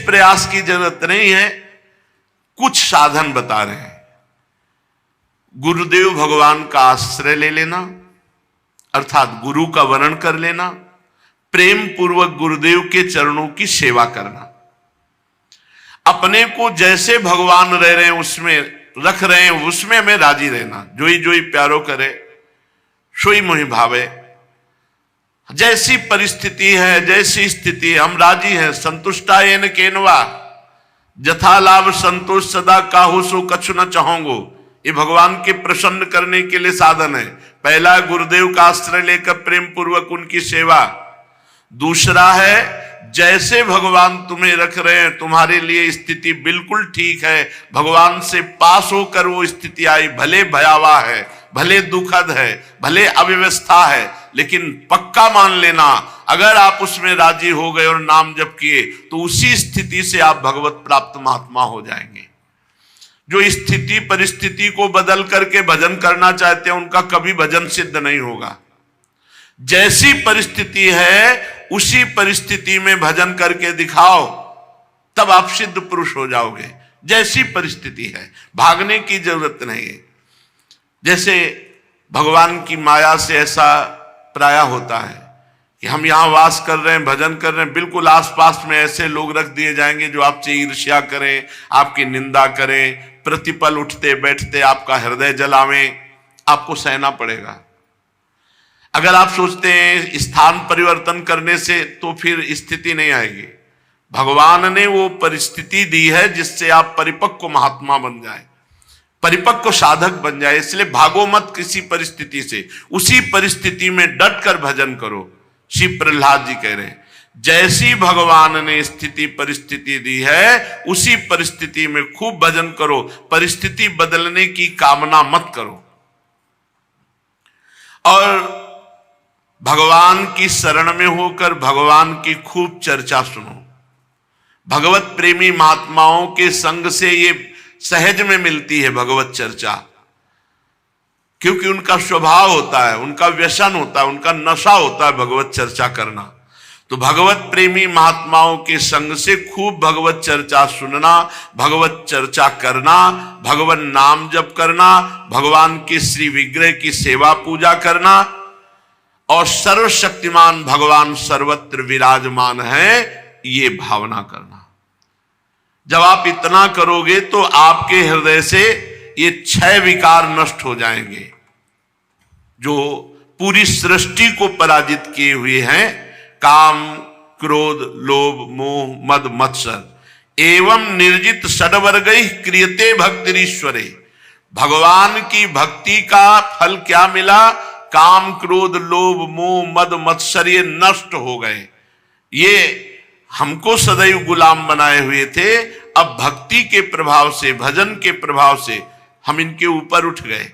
प्रयास की जरूरत नहीं है, कुछ साधन बता रहे हैं। गुरुदेव भगवान का आश्रय ले लेना, अर्थात गुरु का वरण कर लेना, प्रेम पूर्वक गुरुदेव के चरणों की सेवा करना, अपने को जैसे भगवान रह रहे हैं उसमें रख रहे हैं उसमें में राजी रहना। जोई जोई प्यारो करे सोई मोहि भावे। जैसी परिस्थिति है, जैसी स्थिति है, हम राजी हैं। संतुष्टायेन केनवा जथा लाभ संतोष सदा काहू सो कछु न चाहोगो। ये भगवान के प्रसन्न करने के लिए साधन है। पहला, गुरुदेव का आश्रय लेकर प्रेम पूर्वक उनकी सेवा। दूसरा है, जैसे भगवान तुम्हें रख रहे हैं, तुम्हारे लिए स्थिति बिल्कुल ठीक है, भगवान से पास होकर वो स्थिति आई, भले भयावह है, भले दुखद है, भले अव्यवस्था है, लेकिन पक्का मान लेना, अगर आप उसमें राजी हो गए और नाम जप किए तो उसी स्थिति से आप भगवत प्राप्त महात्मा हो जाएंगे। जो स्थिति परिस्थिति को बदल करके भजन करना चाहते हैं उनका कभी भजन सिद्ध नहीं होगा। जैसी परिस्थिति है उसी परिस्थिति में भजन करके दिखाओ, तब आप सिद्ध पुरुष हो जाओगे। जैसी परिस्थिति है, भागने की जरूरत नहीं है। जैसे भगवान की माया से ऐसा प्राय होता है कि हम यहां वास कर रहे हैं, भजन कर रहे हैं, बिल्कुल आसपास में ऐसे लोग रख दिए जाएंगे जो आपसे ईर्ष्या करें, आपकी निंदा करें, प्रतिपल उठते बैठते आपका हृदय जलावें, आपको सहना पड़ेगा। अगर आप सोचते हैं स्थान परिवर्तन करने से तो फिर स्थिति नहीं आएगी। भगवान ने वो परिस्थिति दी है जिससे आप परिपक्व महात्मा बन जाए, परिपक्व साधक बन जाए। इसलिए भागो मत किसी परिस्थिति से, उसी परिस्थिति में डट कर भजन करो। श्री प्रहलाद जी कह रहे हैं, जैसी भगवान ने स्थिति परिस्थिति दी है उसी परिस्थिति में खूब भजन करो, परिस्थिति बदलने की कामना मत करो। और भगवान की शरण में होकर भगवान की खूब चर्चा सुनो। भगवत प्रेमी महात्माओं के संग से ये सहज में मिलती है भगवत चर्चा, क्योंकि उनका स्वभाव होता है, उनका व्यसन होता है, उनका नशा होता है भगवत चर्चा करना। तो भगवत प्रेमी महात्माओं के संग से खूब भगवत चर्चा सुनना, भगवत चर्चा करना, भगवान नाम जप करना, भगवान के श्री विग्रह की सेवा पूजा करना, और सर्वशक्तिमान भगवान सर्वत्र विराजमान है, ये भावना करना। जब आप इतना करोगे तो आपके हृदय से ये 6 विकार नष्ट हो जाएंगे जो पूरी सृष्टि को पराजित किए हुए हैं। काम, क्रोध, लोभ, मोह, मद, मत्सर एवं निर्जित षड्वर्गैः क्रियते भक्तिरीश्वरे। भगवान की भक्ति का फल क्या मिला? काम, क्रोध, लोभ, मोह, मद, मत्सर ये नष्ट हो गए। ये हमको सदैव गुलाम बनाए हुए थे, अब भक्ति के प्रभाव से, भजन के प्रभाव से हम इनके ऊपर उठ गए।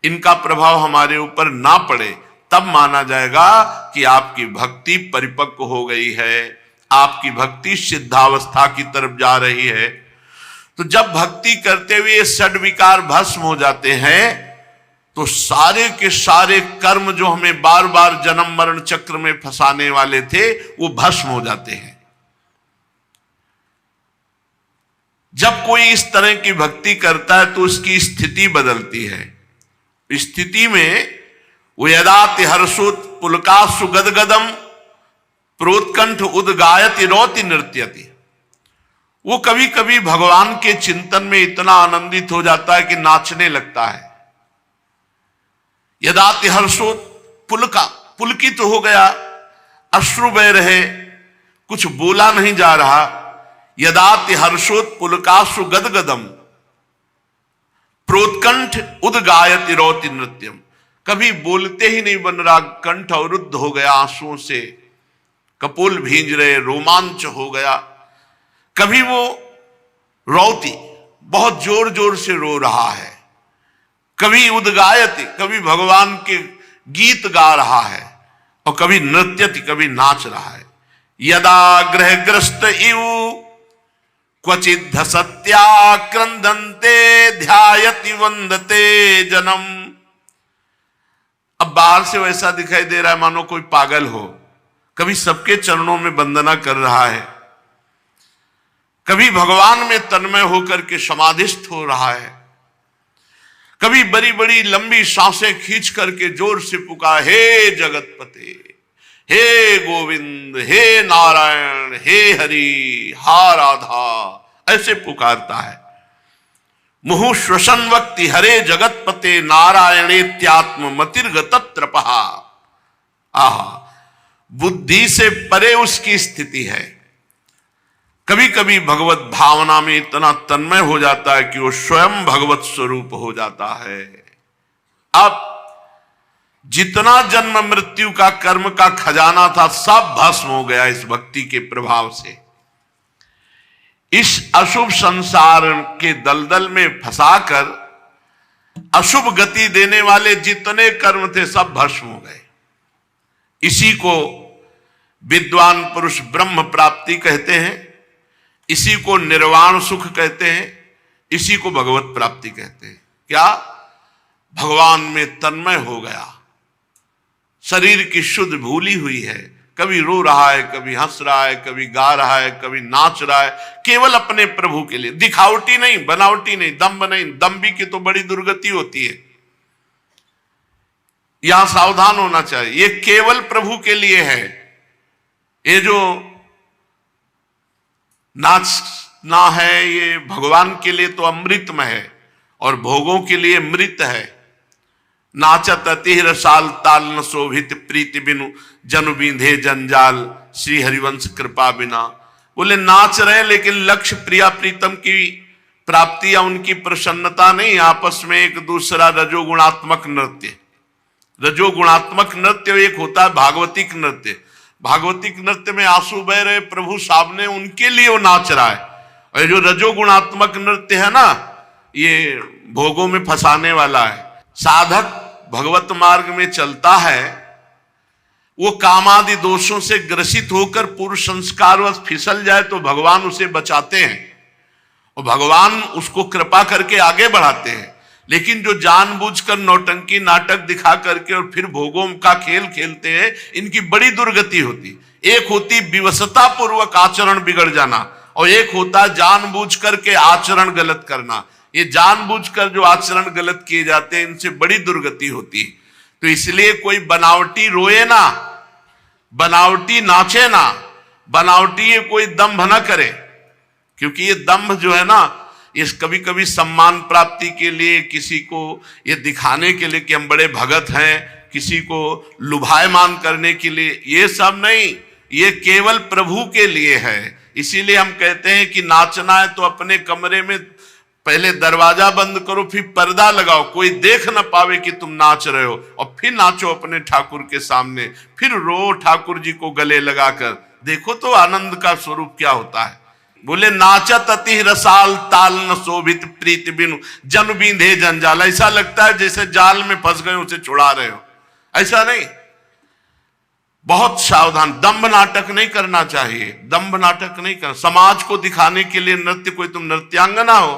इनका प्रभाव हमारे ऊपर ना पड़े, तब माना जाएगा कि आपकी भक्ति परिपक्व हो गई है, आपकी भक्ति सिद्धावस्था की तरफ जा रही है। तो जब भक्ति करते हुए षड विकार भस्म हो जाते हैं तो सारे के सारे कर्म जो हमें बार बार जन्म मरण चक्र में फंसाने वाले थे वो भस्म हो जाते हैं। जब कोई इस तरह की भक्ति करता है तो उसकी स्थिति बदलती है। स्थिति में वो यदाति हर्षोत पुलकासु गदगदम प्रोत्कंठ उद्गायति रोति नृत्यति। वो कभी कभी भगवान के चिंतन में इतना आनंदित हो जाता है कि नाचने लगता है। यदाति हर्षोत पुलकित हो गया, अश्रु बह रहे, कुछ बोला नहीं जा रहा। यदाति हर्षोत पुलकासु गदगदम प्रोत्कंठ उद्गायति रोति नृत्यम। कभी बोलते ही नहीं बन रहा, कंठ अवरुद्ध हो गया आंसुओं से, कपोल भींज रहे, रोमांच हो गया। कभी वो रोती, बहुत जोर जोर से रो रहा है। कभी उद्गायति, कभी भगवान के गीत गा रहा है, और कभी नृत्यति, कभी नाच रहा है। यदा ग्रहग्रस्त इव क्वचिद सत्याक्रंदन्ते ध्यायति वंदते जनम। अब बाहर से वैसा दिखाई दे रहा है मानो कोई पागल हो। कभी सबके चरणों में वंदना कर रहा है, कभी भगवान में तन्मय होकर के समाधिस्थ हो रहा है, कभी बड़ी बड़ी लंबी सांसें खींच करके जोर से पुकार, हे जगतपते, हे गोविंद, हे नारायण, हे हरि, हा राधा, ऐसे पुकारता है। मुहु श्वसन वक्ति हरे जगतपते नारायणेत्यात्म मतिर्गतत्रपहा। आहा, बुद्धि से परे उसकी स्थिति है। कभी कभी भगवत भावना में इतना तन्मय हो जाता है कि वो स्वयं भगवत स्वरूप हो जाता है। अब जितना जन्म मृत्यु का कर्म का खजाना था सब भस्म हो गया इस भक्ति के प्रभाव से। इस अशुभ संसार के दलदल में फंसाकर अशुभ गति देने वाले जितने कर्म थे सब भस्म हो गए। इसी को विद्वान पुरुष ब्रह्म प्राप्ति कहते हैं, इसी को निर्वाण सुख कहते हैं, इसी को भगवत प्राप्ति कहते हैं। क्या? भगवान में तन्मय हो गया, शरीर की शुद्ध भूली हुई है, कभी रो रहा है, कभी हंस रहा है, कभी गा रहा है, कभी नाच रहा है, केवल अपने प्रभु के लिए। दिखावटी नहीं, बनावटी नहीं, दम्भ नहीं। दम्भी की तो बड़ी दुर्गति होती है, यहां सावधान होना चाहिए। ये केवल प्रभु के लिए है। ये जो नाचना है ये भगवान के लिए तो अमृतमय है और भोगों के लिए मृत है। नाचत अति रसाल ताल न शोभित प्रीति बिनु जनु बींधे जंजाल श्री हरिवंश कृपा बिना। बोले नाच रहे लेकिन लक्ष्य प्रिया प्रीतम की प्राप्ति या उनकी प्रसन्नता नहीं, आपस में एक दूसरा रजोगुणात्मक नृत्य। रजोगुणात्मक नृत्य एक होता है भागवतिक नृत्य। भागवतिक नृत्य में आंसू बह रहे प्रभु सामने, उनके लिए वो नाच रहा है। और जो रजोगुणात्मक नृत्य है ना, ये भोगों में फंसाने वाला है। साधक भगवत मार्ग में चलता है, वो कामादि दोषों से ग्रसित होकर पूर्व संस्कारवश फिसल जाए तो भगवान उसे बचाते हैं और भगवान उसको कृपा करके आगे बढ़ाते हैं। लेकिन जो जानबूझकर नौटंकी नाटक दिखा करके और फिर भोगों का खेल खेलते हैं, इनकी बड़ी दुर्गति होती। एक होती विवशता पूर्वक आचरण बिगड़ जाना और एक होता जानबूझ करके आचरण गलत करना। ये जानबूझकर जो आचरण गलत किए जाते हैं, इनसे बड़ी दुर्गति होती। तो इसलिए कोई बनावटी रोए ना, बनावटी नाचे ना, बनावटी ये कोई दंभ ना करे। क्योंकि ये दंभ जो है ना, इस कभी कभी सम्मान प्राप्ति के लिए, किसी को ये दिखाने के लिए कि हम बड़े भगत हैं, किसी को लुभायमान करने के लिए, ये सब नहीं, ये केवल प्रभु के लिए है। इसीलिए हम कहते हैं कि नाचना है तो अपने कमरे में पहले दरवाजा बंद करो, फिर पर्दा लगाओ, कोई देख ना पावे कि तुम नाच रहे हो, और फिर नाचो अपने ठाकुर के सामने, फिर रो ठाकुर जी को गले लगाकर। देखो तो आनंद का स्वरूप क्या होता है। बोले नाचत अति रसाल ताल न शोभित प्रीति बिनु जन बींधे जंजाल। ऐसा लगता है जैसे जाल में फंस गए उसे छुड़ा रहे हो, ऐसा नहीं। बहुत सावधान, दंभ नाटक नहीं करना चाहिए, दंभ नाटक नहीं करना। समाज को दिखाने के लिए नृत्य, कोई तुम नृत्यांगना हो,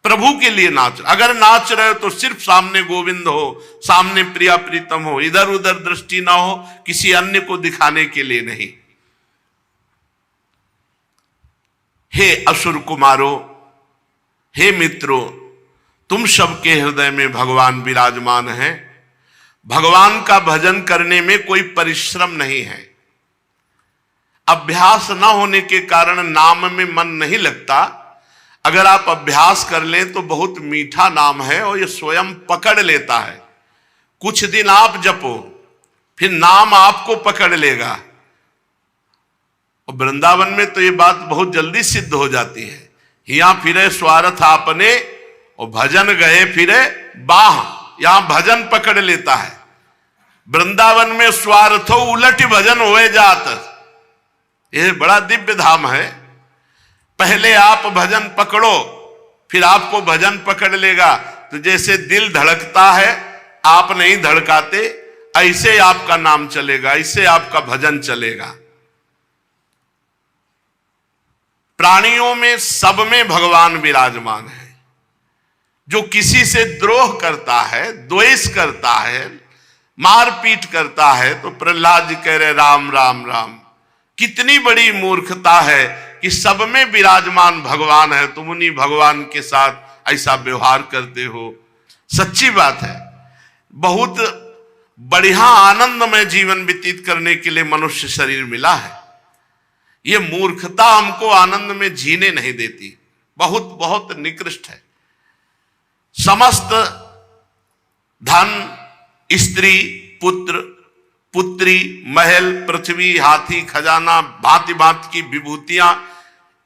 प्रभु के लिए नाच। अगर नाच रहे हो तो सिर्फ सामने गोविंद हो, सामने प्रिया प्रीतम हो, इधर उधर दृष्टि ना हो, किसी अन्य को दिखाने के लिए नहीं। हे असुर कुमारो, हे मित्रों, तुम सबके हृदय में भगवान विराजमान हैं। भगवान का भजन करने में कोई परिश्रम नहीं है। अभ्यास ना होने के कारण नाम में मन नहीं लगता। अगर आप अभ्यास कर लें तो बहुत मीठा नाम है और ये स्वयं पकड़ लेता है। कुछ दिन आप जपो, फिर नाम आपको पकड़ लेगा। और वृंदावन में तो ये बात बहुत जल्दी सिद्ध हो जाती है। हिया फिरे स्वार्थ आपने और भजन गए फिरे बाह, यहां भजन पकड़ लेता है। वृंदावन में स्वार्थो उलट भजन होए जात। ये बड़ा दिव्य धाम है। पहले आप भजन पकड़ो, फिर आपको भजन पकड़ लेगा। तो जैसे दिल धड़कता है, आप नहीं धड़काते, ऐसे आपका नाम चलेगा, ऐसे आपका भजन चलेगा। प्राणियों में सब में भगवान विराजमान है। जो किसी से द्रोह करता है, द्वेष करता है, मारपीट करता है, तो प्रहलाद जी कह रहे राम राम राम। कितनी बड़ी मूर्खता है कि सब में विराजमान भगवान है, तुम उन्हीं भगवान के साथ ऐसा व्यवहार करते हो। सच्ची बात है, बहुत बढ़िया आनंदमय जीवन व्यतीत करने के लिए मनुष्य शरीर मिला है। ये मूर्खता हमको आनंद में जीने नहीं देती, बहुत बहुत निकृष्ट है। समस्त धन, स्त्री, पुत्र, पुत्री, महल, पृथ्वी, हाथी, खजाना, भांति भांति की विभूतियां,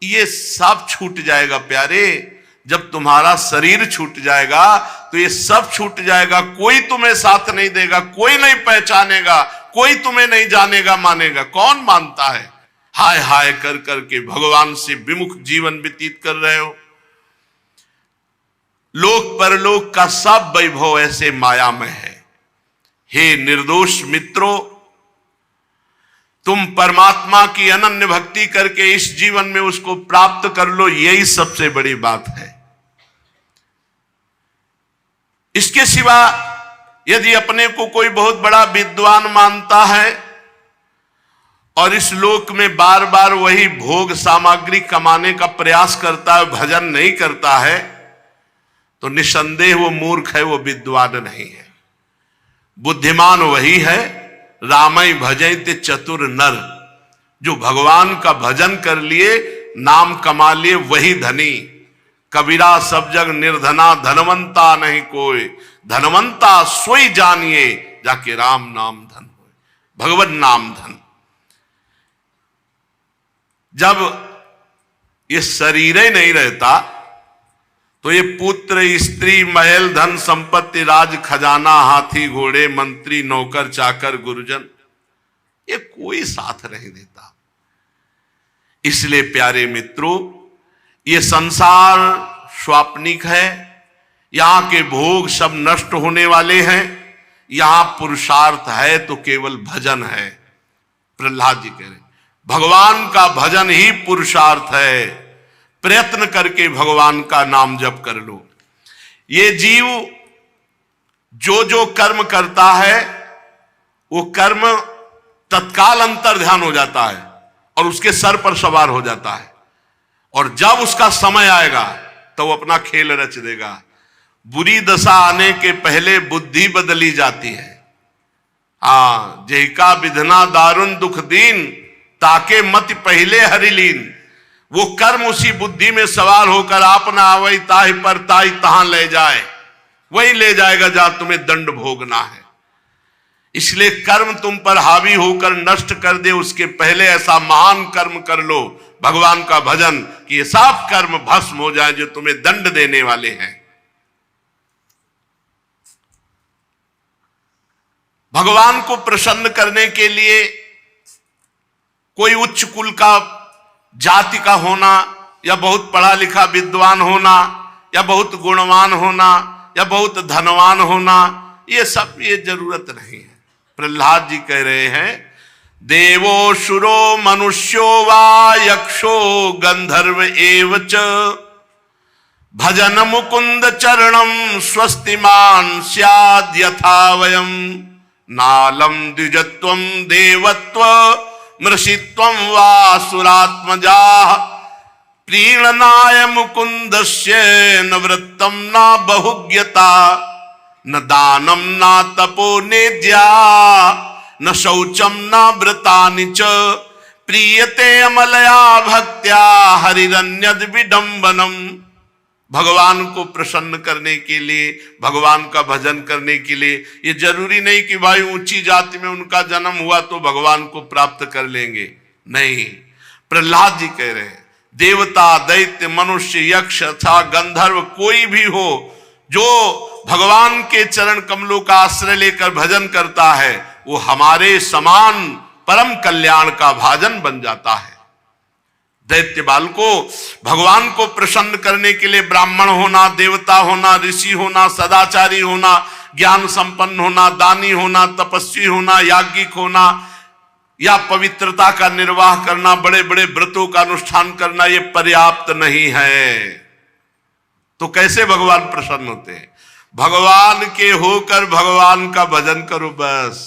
ये सब छूट जाएगा प्यारे। जब तुम्हारा शरीर छूट जाएगा तो ये सब छूट जाएगा। कोई तुम्हें साथ नहीं देगा, कोई नहीं पहचानेगा, कोई तुम्हें नहीं जानेगा मानेगा। कौन मानता है? हाय हाय कर करके भगवान से विमुख जीवन व्यतीत कर रहे हो। लोक परलोक का सब वैभव ऐसे मायामय है। हे निर्दोष मित्रों, तुम परमात्मा की अनन्य भक्ति करके इस जीवन में उसको प्राप्त कर लो, यही सबसे बड़ी बात है। इसके सिवा यदि अपने को कोई बहुत बड़ा विद्वान मानता है और इस लोक में बार बार वही भोग सामग्री कमाने का प्रयास करता है, भजन नहीं करता है, तो निसंदेह वो मूर्ख है, वो विद्वान नहीं है। बुद्धिमान वही है, रामई भजैते चतुर नर, जो भगवान का भजन कर लिए, नाम कमा लिए, वही धनी। कबीरा सब जग निर्धना, धनवंता नहीं कोई, धनवंता सोई जानिए, जाके राम नाम धन होए, भगवत नाम धन। जब ये शरीर ही नहीं रहता तो ये पुत्र, स्त्री, महल, धन, संपत्ति, राज, खजाना, हाथी, घोड़े, मंत्री, नौकर, चाकर, गुरुजन, ये कोई साथ नहीं देता। इसलिए प्यारे मित्रों, ये संसार स्वाप्निक है, यहां के भोग सब नष्ट होने वाले हैं। यहां पुरुषार्थ है तो केवल भजन है। प्रहलाद जी कह रहे भगवान का भजन ही पुरुषार्थ है। प्रयत्न करके भगवान का नाम जप कर लो। ये जीव जो जो कर्म करता है वो कर्म तत्काल अंतर ध्यान हो जाता है और उसके सर पर सवार हो जाता है, और जब उसका समय आएगा तो वो अपना खेल रच देगा। बुरी दशा आने के पहले बुद्धि बदली जाती है। हाँ, जहिका विधना दारुण दुख दीन, ताके मत पहले हरिलीन। वो कर्म उसी बुद्धि में सवार होकर आप ना आवई ताहि पर ताहि तहां ले जाए, वही ले जाएगा जहां तुम्हें दंड भोगना है। इसलिए कर्म तुम पर हावी होकर नष्ट कर दे, उसके पहले ऐसा महान कर्म कर लो, भगवान का भजन, कि ये सब कर्म भस्म हो जाए जो तुम्हें दंड देने वाले हैं। भगवान को प्रसन्न करने के लिए कोई उच्च कुल का, जाति का होना, या बहुत पढ़ा लिखा विद्वान होना, या बहुत गुणवान होना, या बहुत धनवान होना, ये सब ये जरूरत नहीं है। प्रहलाद जी कह रहे हैं, देवो शुरो मनुष्यो वा यक्षो गंधर्व एवच, भजन मुकुंद चरणम स्वस्तिमान स्याद् यथा वयम, नालम द्विजत्वम देवत्व मृषित्वं वा सुरात्मजा, प्रीणनाय मुकुंदस्य न वृत्तम न बहुज्ञता, न दानम न तपो नेद्या, न शौचम न व्रतानि च, प्रीयते अमलया भक्त्या हरिरन्यद विडंबनम। भगवान को प्रसन्न करने के लिए, भगवान का भजन करने के लिए, ये जरूरी नहीं कि भाई ऊंची जाति में उनका जन्म हुआ तो भगवान को प्राप्त कर लेंगे। नहीं, प्रहलाद जी कह रहे हैं, देवता, दैत्य, मनुष्य, यक्ष अथवा गंधर्व कोई भी हो, जो भगवान के चरण कमलों का आश्रय लेकर भजन करता है, वो हमारे समान परम कल्याण का भाजन बन जाता है। दैत्य बाल को भगवान को प्रसन्न करने के लिए ब्राह्मण होना, देवता होना, ऋषि होना, सदाचारी होना, ज्ञान संपन्न होना, दानी होना, तपस्वी होना, याज्ञिक होना, या पवित्रता का निर्वाह करना, बड़े बड़े व्रतों का अनुष्ठान करना, ये पर्याप्त नहीं है। तो कैसे भगवान प्रसन्न होते हैं? भगवान के होकर भगवान का भजन करो बस।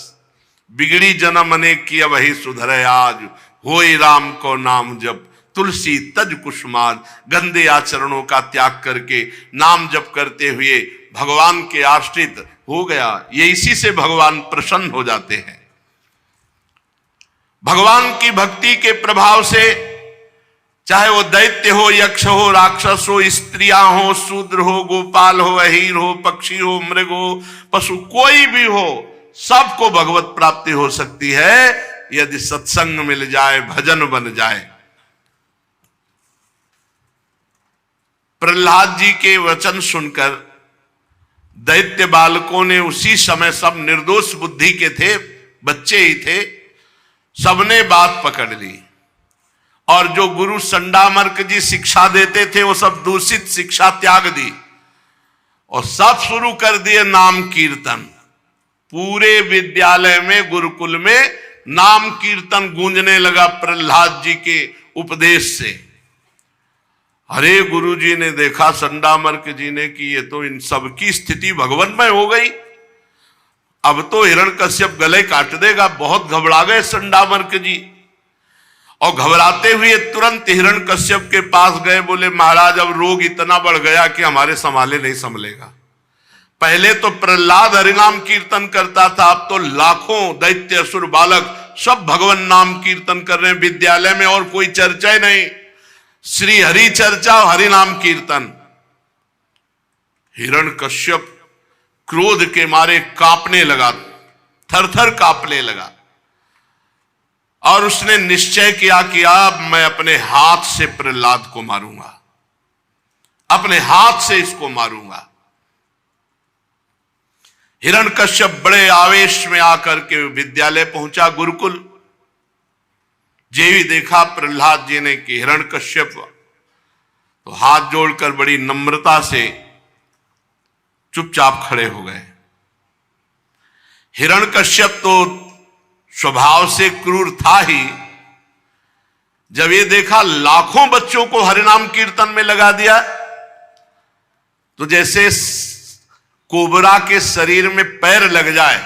बिगड़ी जन्म अनेक किया वही सुधरे आज, होई राम को नाम जब तुलसी तज कुसुमार, गंदे आचरणों का त्याग करके नाम जप करते हुए भगवान के आश्रित हो गया। ये इसी से भगवान प्रसन्न हो जाते हैं। भगवान की भक्ति के प्रभाव से चाहे वो दैत्य हो, यक्ष हो, राक्षस हो, स्त्रियां हो, शूद्र हो, गोपाल हो, अहीर हो, पक्षी हो, मृग हो, पशु, कोई भी हो, सबको भगवत प्राप्ति हो सकती है यदि सत्संग मिल जाए, भजन बन जाए। प्रहलाद जी के वचन सुनकर दैत्य बालकों ने उसी समय, सब निर्दोष बुद्धि के थे, बच्चे ही थे, सबने बात पकड़ ली और जो गुरु संडामर्क जी शिक्षा देते थे वो सब दूषित शिक्षा त्याग दी और सब शुरू कर दिए नाम कीर्तन। पूरे विद्यालय में, गुरुकुल में नाम कीर्तन गूंजने लगा प्रहलाद जी के उपदेश से। अरे गुरु जी ने देखा, संडामर्क जी ने, कि ये तो इन सबकी स्थिति भगवन्मय हो गई, अब तो हिरण्यकश्यप गले काट देगा। बहुत घबरा गए संडामर्क जी और घबराते हुए तुरंत हिरण्यकश्यप के पास गए। बोले महाराज अब रोग इतना बढ़ गया कि हमारे संभाले नहीं संभलेगा। पहले तो प्रहलाद हरिनाम कीर्तन करता था, अब तो लाखों दैत्य असुर बालक सब भगवान नाम कीर्तन कर रहे हैं विद्यालय में, और कोई चर्चा ही नहीं, श्री हरि चर्चा और हरि नाम कीर्तन। हिरण्यकश्यप क्रोध के मारे कांपने लगा, थरथर कांपने लगा और उसने निश्चय किया कि अब मैं अपने हाथ से प्रहलाद को मारूंगा, अपने हाथ से इसको मारूंगा। हिरण्यकश्यप बड़े आवेश में आकर के विद्यालय पहुंचा, गुरुकुल। जेवी देखा प्रहलाद जी ने कि हिरण्यकश्यप, तो हाथ जोड़कर बड़ी नम्रता से चुपचाप खड़े हो गए। हिरण्यकश्यप तो स्वभाव से क्रूर था ही, जब ये देखा लाखों बच्चों को हरिनाम कीर्तन में लगा दिया, तो जैसे कोबरा के शरीर में पैर लग जाए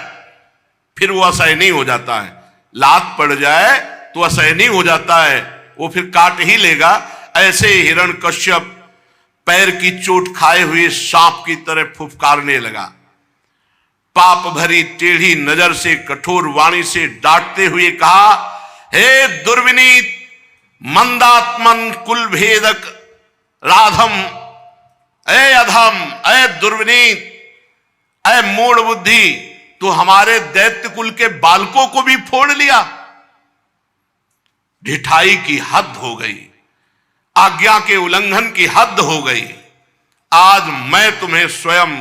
फिर वो असहनीय हो जाता है, लात पड़ जाए तो असहनीय हो जाता है, वो फिर काट ही लेगा। ऐसे हिरण्यकश्यप पैर की चोट खाए हुए सांप की तरह फुफकारने लगा। पाप भरी टेढ़ी नजर से, कठोर वाणी से डांटते हुए कहा, हे दुर्विनीत मंदात्मन कुल भेदक राधम, ऐ अधम, ऐ दुर्विनीत, ऐ मूढ़ बुद्धि, तो हमारे दैत्य कुल के बालकों को भी फोड़ लिया। ढिठाई की हद हो गई, आज्ञा के उल्लंघन की हद हो गई। आज मैं तुम्हें स्वयं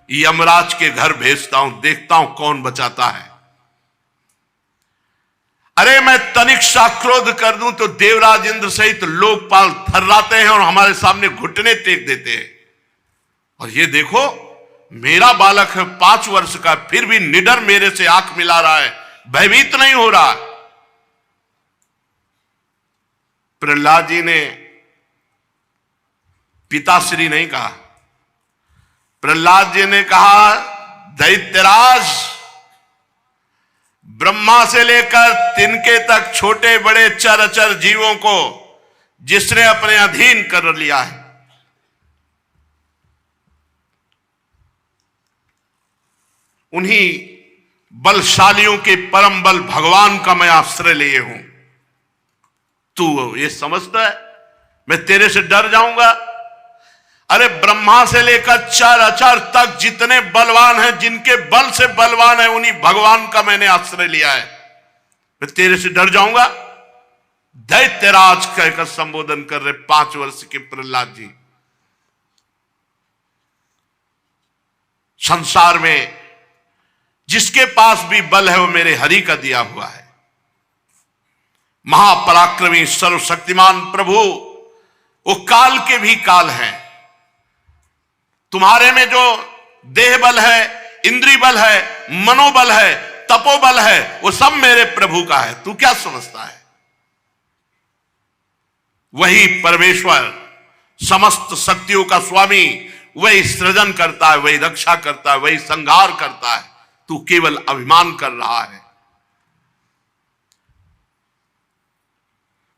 यमराज के घर भेजता हूं, देखता हूं कौन बचाता है। अरे मैं तनिक सा क्रोध कर दूं तो देवराज इंद्र सहित लोकपाल थर्राते हैं और हमारे सामने घुटने टेक देते हैं। और ये देखो मेरा बालक है 5 वर्ष का, फिर भी निडर मेरे से आंख मिला रहा है, भयभीत नहीं हो रहा। प्रहलाद जी ने पिताश्री नहीं कहा, प्रहलाद जी ने कहा, दैत्यराज, ब्रह्मा से लेकर तिनके तक छोटे बड़े चर जीवों को जिसने अपने अधीन कर लिया है, उन्हीं बलशालियों के परम बल भगवान का मैं आश्रय लिए हूं। तू ये समझता है मैं तेरे से डर जाऊंगा? अरे ब्रह्मा से लेकर चर तक जितने बलवान हैं, जिनके बल से बलवान है, उन्हीं भगवान का मैंने आश्रय लिया है, मैं तेरे से डर जाऊंगा? दैत्यराज कहकर संबोधन कर रहे 5 वर्ष के प्रहलाद जी। संसार में जिसके पास भी बल है वो मेरे हरि का दिया हुआ है। महापराक्रमी सर्वशक्तिमान प्रभु, वो काल के भी काल है। तुम्हारे में जो देह बल है, इंद्रिय बल है, मनोबल है, तपोबल है, वो सब मेरे प्रभु का है। तू क्या समझता है? वही परमेश्वर, समस्त शक्तियों का स्वामी, वही सृजन करता है, वही रक्षा करता है, वही संहार करता है। तू केवल अभिमान कर रहा है।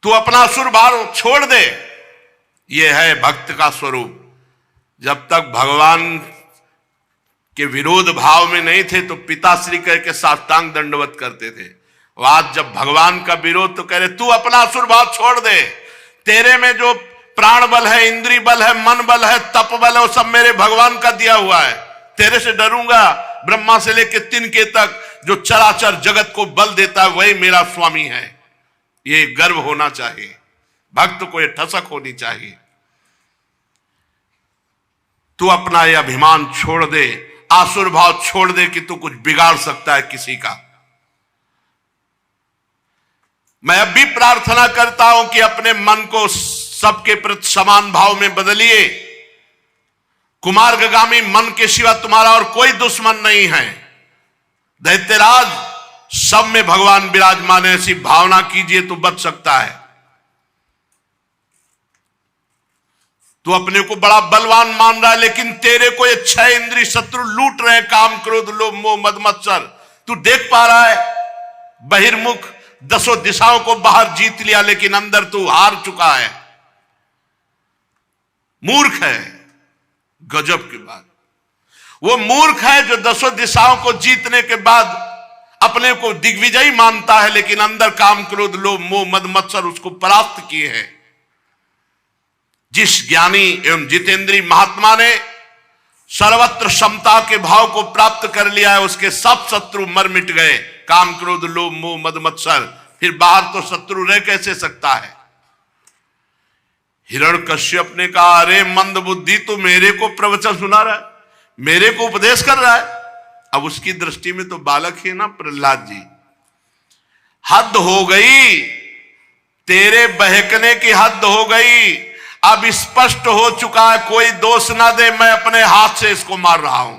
तू अपना असुर भाव छोड़ दे। यह है भक्त का स्वरूप। जब तक भगवान के विरोध भाव में नहीं थे तो पिताश्री कह के साष्टांग दंडवत करते थे। आज जब भगवान का विरोध तो कह रहे तू अपना असुर भाव छोड़ दे। तेरे में जो प्राण बल है, इंद्री बल है, मन बल है, तप बल है, वो सब मेरे भगवान का दिया हुआ है। तेरे से डरूंगा? ब्रह्मा से लेकर तिनके तक जो चराचर जगत को बल देता है वही मेरा स्वामी है। ये गर्व होना चाहिए, भक्त को ये ठसक होनी चाहिए। तू अपना ये अभिमान छोड़ दे, आसुर भाव छोड़ दे कि तू कुछ बिगाड़ सकता है किसी का। मैं अब भी प्रार्थना करता हूं कि अपने मन को सबके प्रति समान भाव में बदलिए। कुमार्गामी मन के सिवा तुम्हारा और कोई दुश्मन नहीं है। दैत्यराज, सब में भगवान विराजमान है, ऐसी भावना कीजिए तो बच सकता है। तू अपने को बड़ा बलवान मान रहा है, लेकिन तेरे को ये 6 इंद्रिय शत्रु लूट रहे हैं, काम, क्रोध, लोभ, मोह, मद, मत्सर। तू देख पा रहा है? बहिर्मुख 10 दिशाओं को बाहर जीत लिया, लेकिन अंदर तू हार चुका है। मूर्ख है। गजब की बात। वो मूर्ख है जो 10 दिशाओं को जीतने के बाद अपने को दिग्विजयी मानता है, लेकिन अंदर काम, क्रोध, लोभ, मोह, मद, मत्सर उसको परास्त किए हैं। जिस ज्ञानी एवं जितेंद्रीय महात्मा ने सर्वत्र समता के भाव को प्राप्त कर लिया है, उसके सब शत्रु मर मिट गए। काम, क्रोध, लोभ, मोह, मद, मत्सर। फिर बाहर तो शत्रु रह कैसे सकता है? हिरण्यकश्यप ने कहा, अरे मंद बुद्धि, तू मेरे को प्रवचन सुना रहा है, मेरे को उपदेश कर रहा है। अब उसकी दृष्टि में तो बालक ही ना प्रहलाद जी। हद हो गई, तेरे बहकने की हद हो गई। अब स्पष्ट हो चुका है, कोई दोष ना दे, मैं अपने हाथ से इसको मार रहा हूं।